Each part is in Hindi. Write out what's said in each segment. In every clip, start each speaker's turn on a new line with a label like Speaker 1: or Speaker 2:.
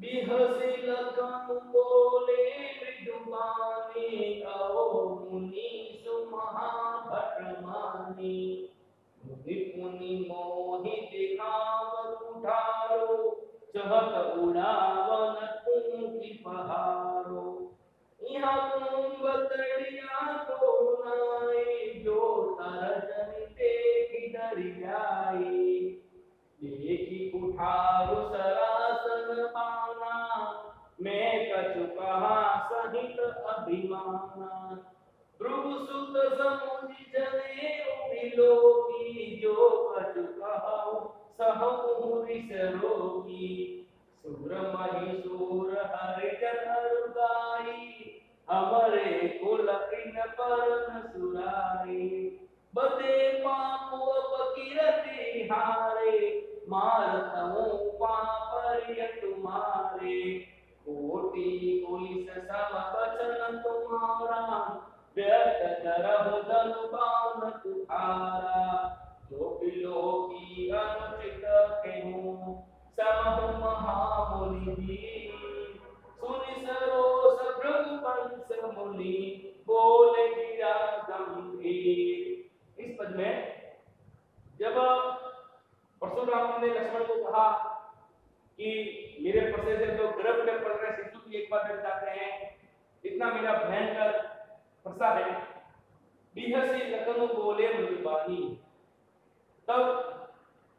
Speaker 1: बिहसी लखन बोले मृदुबानी, आओ मुनि सुमहाभट मानी। मुनि पुनि मोहि दिखावत उठारो, चहत उड़ावन तुम की पहारो। यहाँ कुंभकर्णिया को नाई, जो तरजन देखी डर जाए। देखी उठारो सरासन पाना, मैं कछु कहा सहित अभिमाना। भृगुसुत समुझ जनेऊ बिलोकी, जो कछु कहो सहु रिस रोगी। सुर महिषूर हरिजन रुगाई, हमरे कुल इन पर न सुराई। बदे पाप अपकीरति हारे, मारत हूँ पापरिय तुम्हारे। कोटि पुलिस सब बचन तुम्हारा, व्यर्थ करहु धनु बाण तुम्हारा। जो बिलोकी अनुचित कहूँ, समहु महामुनि दीन। सुनि सरोष भृगुवंश मुनि, बोले गिरा गंभीर। इस पद में जब परशुराम ने लक्ष्मण को कहा कि मेरे पर्से से जो गर्भ में पड़ रहे शिशु की एक बार डर जाते हैं, इतना मेरा भयंकर पर्सा है। बिहसी लखन बोले मृदुबानी। तब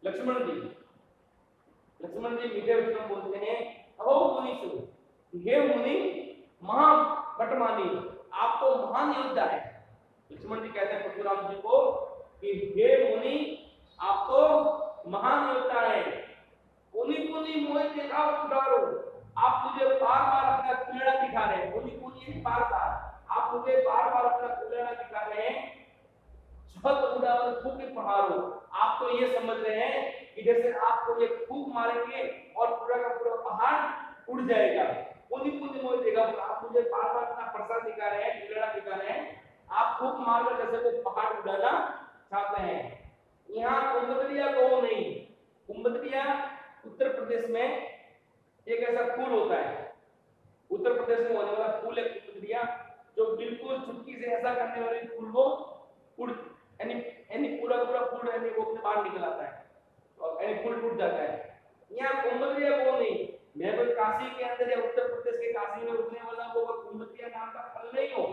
Speaker 1: लक्ष्मण जी मीठे वचन में बोलते हैं, अहो मुनीषु, हे मुनि महाभटमानी, आप तो महान योद्धा है। लक्ष्मण जी कहते हैं परशुराम जी को कि हे मुनि, आप तो महान योद्धा है। पुनि पुनि मोहि दिखाओ उठारो, आप मुझे बार बार अपना कुलेड़ा दिखा रहे हैं। पुनि पुनि बार बार आप मुझे बार बार अपना कुलेड़ा दिखा रहे हैं। छत उड़ावर फूक पहाड़ो, आप तो ये समझ रहे हैं कि जैसे आपको ये फूक मारेंगे और पूरा का पूरा पहाड़ उड़ जाएगा। पुनि पुनि मोहि दिखाओ, आप मुझे बार बार अपना प्रसाद दिखा रहे हैं, कुलेड़ा दिखा रहे हैं। आप फूक मारकर जैसे वो पहाड़ उड़ाना चाहते हैं। यहाँ कुंभकर्णिया को नहीं, कुंभकर्णिया उत्तर प्रदेश में एक ऐसा फूल होता है। उत्तर प्रदेश में होने वाला फूल है कुंभकर्णिया, जो बिल्कुल चुटकी से ऐसा करने वाले फूल को उड़ यानी पूरा पूरा फूल यानी वो अपने बाहर निकल आता है और यानी फूल टूट जाता है। यहाँ कुंभकर्णिया को नहीं, मैं कोई काशी के अंदर या उत्तर प्रदेश के काशी में उगने वाला वो कुंभकर्णिया नाम का फल नहीं हो,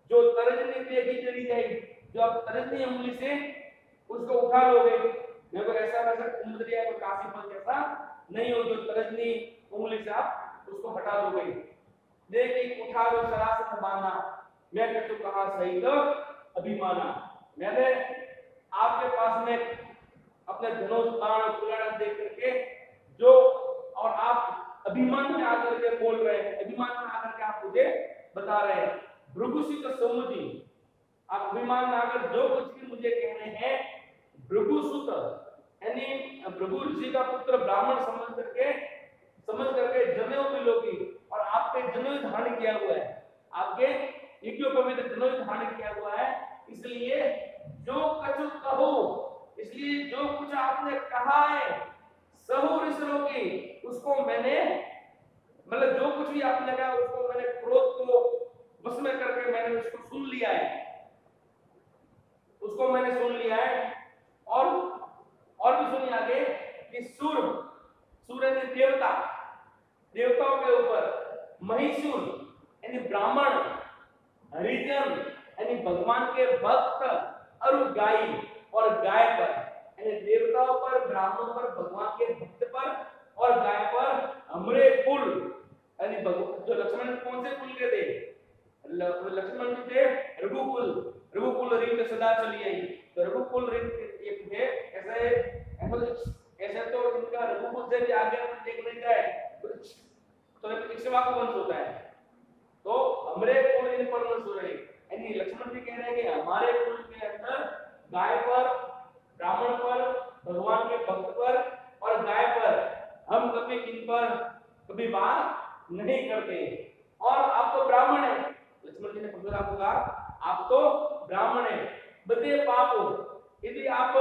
Speaker 1: जो तरजनी देखी चली जाएगी, जो आप तरजनी उंगली से उसको उठा लोगे। मैं कोई ऐसा वैसा कुंभकर्णिया कोई काशी फल जैसा नहीं हो, जो तरजनी उंगली से आप उसको हटा दोगे। देखी उठा लो सरासन बाना, मैं कछु कहा सही तो अभिमाना। मैंने आपके पास में अपने धनुष बाण कुलाड़ा देख करके जो, और आप अभिमान में आकर के बोल रहे हैं, अभिमान में आकर के आप मुझे बता रहे हैं। भृगुसुत समुझी, आप अभिमान में आकर जो कुछ भी मुझे कह रहे हैं, भृगुसुत यानी भृगु ऋषि का पुत्र ब्राह्मण समझ करके जनेऊ बिलोकी, और आपके जनेऊ धारण किया हुआ है, आपके यज्ञों पवित्र जनेऊ धारण किया हुआ है। इसलिए जो कछु कहो, इसलिए जो कुछ आपने कहा है सहु रिस रोगी, उसको मैंने मतलब जो कुछ भी आपने कहा उसको मैंने क्रोध को वश में करके मैंने उसको सुन लिया है, उसको मैंने सुन लिया है। और भी सुनिए आगे कि सूर्य ने देवताओं के ऊपर, महिषूर यानी ब्राह्मण, हरिजन यानी भगवान के भक्त, और गाय और गाय पर यानी देवताओं पर, ब्राह्मणों पर, भगवान के भक्त पर और गाय पर हमरे कुल यानी जो लक्ष्मण कौन से कुल के थे? लक्ष्मण जी थे रघुकुल रीत सदा चली आई। तो रघुकुल रीत एक थे, ऐसे तो इनका रघुकुल से भी आगे अपन देख लेते हैं तो इक्ष्वाकु वंश होता है। तो हमरे कुल इन पर न सुरे, यानी लक्ष्मण जी कह रहे हैं कि हमारे कुल के अंदर गाय पर, ब्राह्मण पर, भगवान के भक्त पर और गाय पर हम कभी इन पर कभी बात नहीं करते। और आप तो ब्राह्मण है, लक्ष्मण जी ने परशुराम को कहा आप तो ब्राह्मण है, बदे पाप हो, यदि आप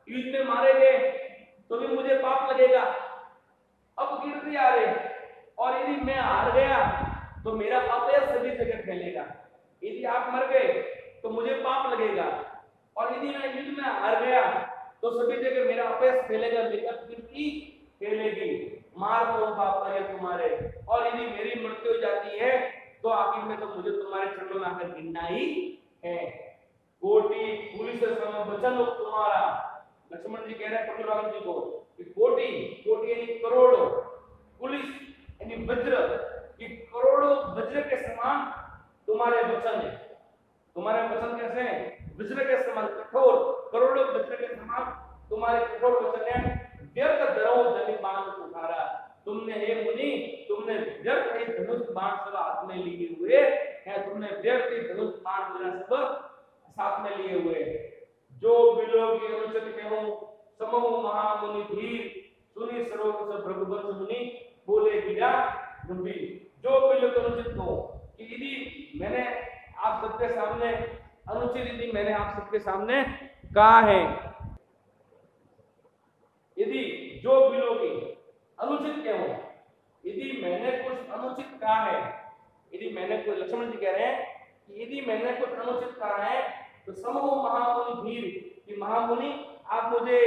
Speaker 1: युद्ध में मारे गए तो भी मुझे पाप लगेगा। अब कीर्ति आ रहे और यदि मैं हार गया तो मेरा अपयश सभी जगह फैलेगा। यदि आप मर गए तो मुझे पाप लगेगा, और यदि मैं युद्ध में हार गया तो सभी जगह मेरा अपयश फैलेगा, मेरी अपकीर्ति फैलेगी। मार दो पाप करे तुम्हारे, और यदि मेरी मृत्यु हो जाती है तो आखिर में तो मुझे तुम्हारे चरणों में आकर गिरना ही है। कोटि पुलिस सम वचन हो तुम्हारा। लक्ष्मण जी कह रहे हैं परशुराम जी को कि कोटि, कोटि यानी करोड़ों, पुलिस यानी वज्र, कि करोड़ों वज्र के समान तुम्हारे वचन है। तुम्हारे वचन कैसे हैं? वज्र के समान कठोर, करोड़ों वज्र के समान तुम्हारे कठोर वचन है। व्यर्थ धरो धनुष बाण उठारा। तुमने हे मुनि, तुमने व्यर्थ ही धनुष बाण सब हाथ में लिए हुए हैं, तुमने व्यर्थ ही धनुष बाण मेरा सब साथ में लिए हुए। जो बिलोगी अनुचित कहो समूह महामुनि धीर, सुनी सरोवर से भृगुवंश मुनि बोले गिरा गंभीर। जो बिलोगी अनुचित कहो, कि यदि मैंने आप सबके सामने अनुचित, यदि मैंने आप सबके सामने कहा है, यदि जो बिलोगी अनुचित कहो, यदि मैंने कुछ अनुचित कहा है, यदि मैंने कोई, लक्ष्मण जी कह रहे हैं कि यदि मैंने कुछ अनुचित कहा है तो समूह महामुनि धीर, कि महामुनि आप मुझे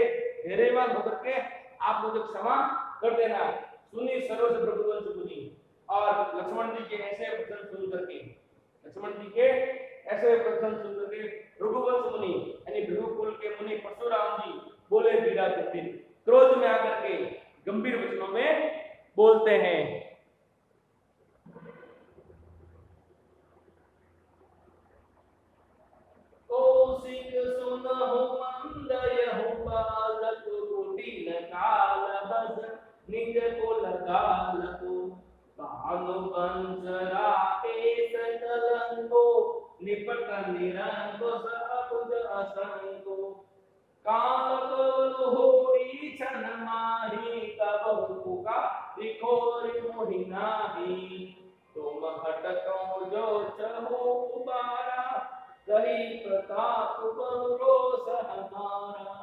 Speaker 1: धैर्यवान होकर के आप मुझे क्षमा कर देना। सुनी सरोज भृगुवंश मुनि। और लक्ष्मण जी के ऐसे वचन सुन करके, लक्ष्मण जी के ऐसे वचन सुन करके भृगुवंश मुनि यानी भृगुकुल के मुनि परशुराम जी बोले वीरा गंभीर, क्रोध में आकर के गंभीर वचनों में बोलते हैं। कौशिक सुनहु मंदयहु बालक, कुटिल काल बस निज कुल कालको। भानुवंश राकेश कलंको, निपट निरंकुश अबुझ असंको। काल कवल होई छन माही, कबहु पुकारि खोरि मोहि नाही। तुम हटकौ जो चहु उबारा, कही प्रताप बरोस हमारा।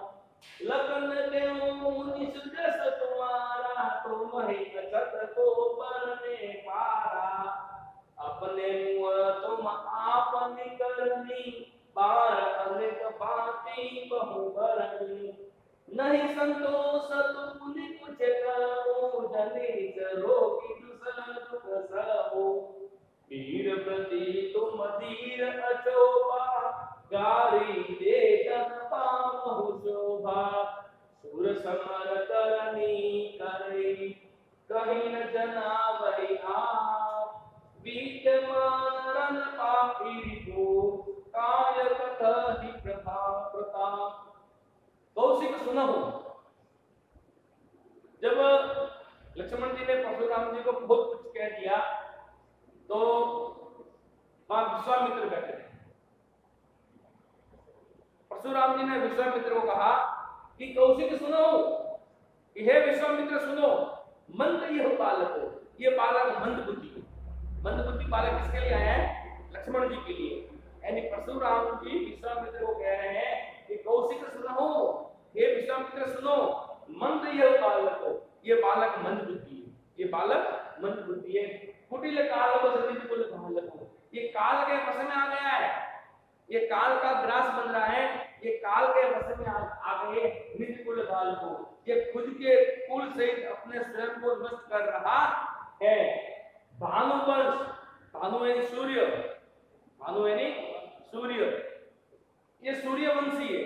Speaker 1: लगन देऊं निज जस तुम्हारा, तुम्हि अछत को परने पारा। अपने मुँह तुम आपनि करनी, बार अनेक भांति बहु बरनी। नहीं संतोष तुमने कुछ करो, जनित रोगी दुसर दुख सहु। वीर प्रति तुम धीर अचोभा, गारी दे जन पावहु शोभा। सुर समर करनी करे, कहीं न जनावहि आप। विद्यमान रन पापी को, काय कथहि प्रताप। कौशिक सुनहु। जब लक्ष्मण जी ने परशुराम जी को बहुत कुछ कह दिया तो वहां विश्वामित्र बैठे थे। परशुराम जी ने विश्वामित्र को कहा कि कौशिक सुनो, कि हे विश्वामित्र सुनो, मंद यह बालक हो, ये बालक मंद बुद्धि। मंद बुद्धि बालक किसके लिए आया है? लक्ष्मण जी के लिए। यानी परशुराम जी विश्वामित्र को कह रहे हैं कि कौशिक सुनो, हे विश्वामित्र सुनो, मंद यह बालक हो, ये बालक मंद बुद्धि है, ये बालक मंद बुद्धि है। कुटिल काल बस कुल बालक हो, ये काल के वश में आ गया है, ये काल का ग्रास बन रहा है, ये काल के वश में आ गए निज कुल बाल को। ये खुद के कुल से अपने स्वयं को नष्ट कर रहा है। भानुवंश, भानु यानी सूर्य, भानु यानी सूर्य, ये सूर्यवंशी है।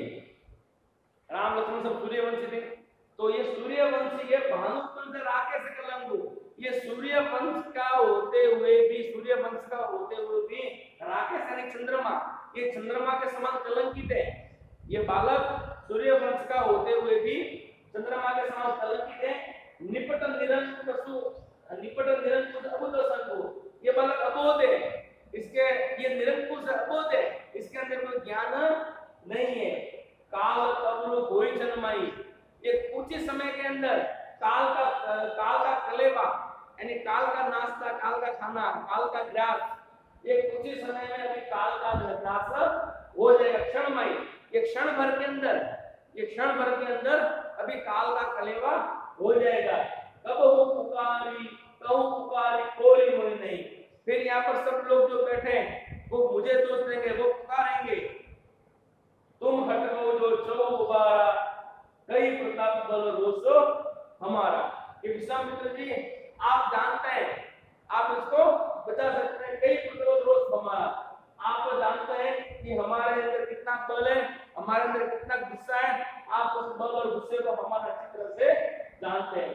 Speaker 1: राम लक्ष्मण सब सूर्यवंशी थे, तो ये सूर्यवंशी है। भानुवंश राकेश कलंगो, ये सूर्यवंश का होते हुए भी, सूर्यवंश का होते हुए भी राकेश यानी चंद्रमा, ये चंद्रमा के समान कलंकित है। ये बालक सूर्यवंश का होते हुए भी चंद्रमा के समान कलंकित है। निपट निरंकुश, निपट निरंकुश अबोध संको, ये बालक अबोध है, इसके ये निरंकुश अबोध है, इसके अंदर कोई ज्ञान नहीं है। काल कवल होई जन्माई, ये कुछ ही समय के अंदर काल का कलेवा यानी काल का नाश्ता, काल का खाना, काल का ग्रास, ये कुछ ही समय में अभी काल का ग्रास हो जाएगा। क्षणमय, ये क्षण भर के अंदर, ये क्षण भर के अंदर अभी काल का कलेवा हो जाएगा। कब हो पुकारी कहूँ पुकारे कोई मुनि नहीं। फिर यहाँ पर सब लोग जो बैठे हैं वो मुझे दोष देंगे, वो पुकारेंगे तुम हटो जो चलो उबारा, कई प्रताप बल रोष हमारा। ये विश्वामित्र जी आप जानते हैं, आप इसको बचा सकते हैं, कई प्रतिरोध रोष हमारा। आप जानते हैं कि हमारे अंदर कितना बल है, हमारे अंदर कितना गुस्सा है, आप उस बल और गुस्से को हमारा अच्छी तरह से जानते हैं।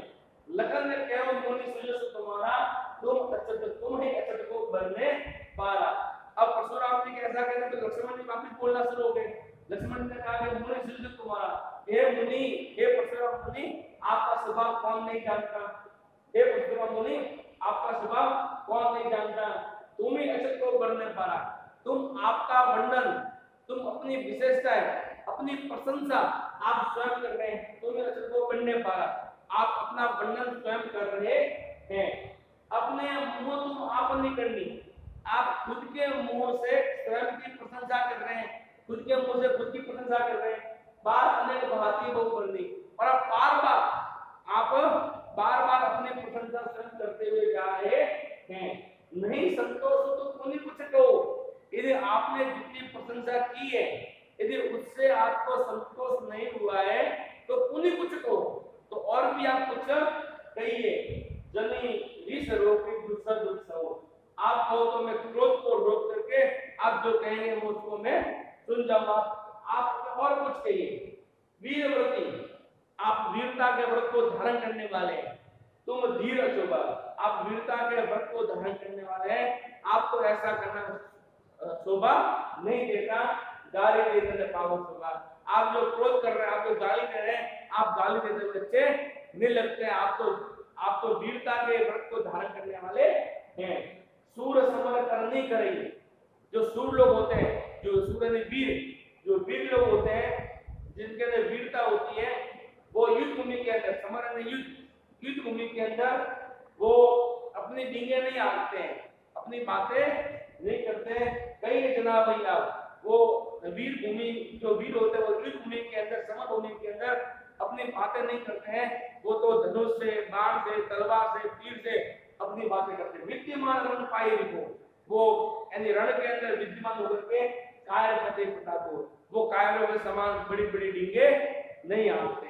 Speaker 1: लखन ने कहो मुनि सुजस तुम्हारा, तुम अचट तुम ही अचट को बनने पारा। अब परशुराम जी के ऐसा कहने पे लक्ष्मण जी वापस बोलना शुरू हो गए। लक्ष्मण ने कहा कि मुनि सुजस तुम्हारा, हे मुनि, हे परशुराम मुनि, आपका स्वभाव कौन नहीं जानता। हे परशुराम मुनि, आपका स्वभाव कौन नहीं जानता, तुम ही अचट को बनने पारा। तुम आपका वर्णन, तुम अपनी विशेषताएं, अपनी प्रशंसा आप स्वयं कर रहे हैं, तुम ही अचट को बनने पारा। आप अपना वर्णन स्वयं कर रहे हैं, अपने मुंह तुम आप नहीं करनी, आप खुद के मुंह से स्वयं की प्रशंसा कर रहे हैं, खुद के मुंह से खुद की प्रशंसा कर रहे हैं। बात अनेक भांति बहु करनी, और आप बार बार अपनी प्रशंसा स्वयं करते हुए जा रहे हैं। नहीं संतोष हो तो पुनि कुछ कहो। यदि आपने जितनी प्रशंसा की है, यदि उससे आपको संतोष नहीं हुआ है तो पुनि कुछ कहो, तो और भी आप कुछ कहिए। जनी रीस रोके गुस्सा दुस्सो, आप कहो तो मैं क्रोध को रोक करके आप जो कहेंगे वो उसको मैं सुन जाऊंगा। आप और कुछ कहिए। वीरव्रती, आप वीरता के व्रत को धारण करने वाले हैं। तुम धीर अचोबा, आप वीरता के व्रत को धारण करने वाले हैं, आपको ऐसा करना शोभा नहीं देता। गाली देते पावन शोभा, आप जो क्रोध कर रहे हैं, आप जो गाली दे रहे हैं, आप गाली देते हुए अच्छे नहीं लगते हैं। आप तो वीरता के व्रत को धारण करने वाले हैं। सूर समर करनी करेंगे, जो सूर लोग होते हैं, जो सूर ने वीर, जो वीर लोग होते हैं, जिनके अंदर वीरता होती है, वो युद्ध भूमि के अंदर, समर ने युद्ध भूमि के अंदर वो अपनी डींगे नहीं आते हैं, अपनी बातें नहीं करते हैं। कई जनाब भैया वो वीर भूमि, जो वीर होते हैं वो युद्ध भूमि के अंदर, समर भूमि के अंदर अपनी बातें नहीं करते हैं। वो तो धनुष से, बाण से, तलवार से, तीर से अपनी बातें करते हैं। विद्यमान रण पाए को, वो यानी रण के अंदर विद्यमान होकर के कायर फतेह प्रताप को, वो कायरों के समान बड़ी बड़ी डींगे नहीं आते।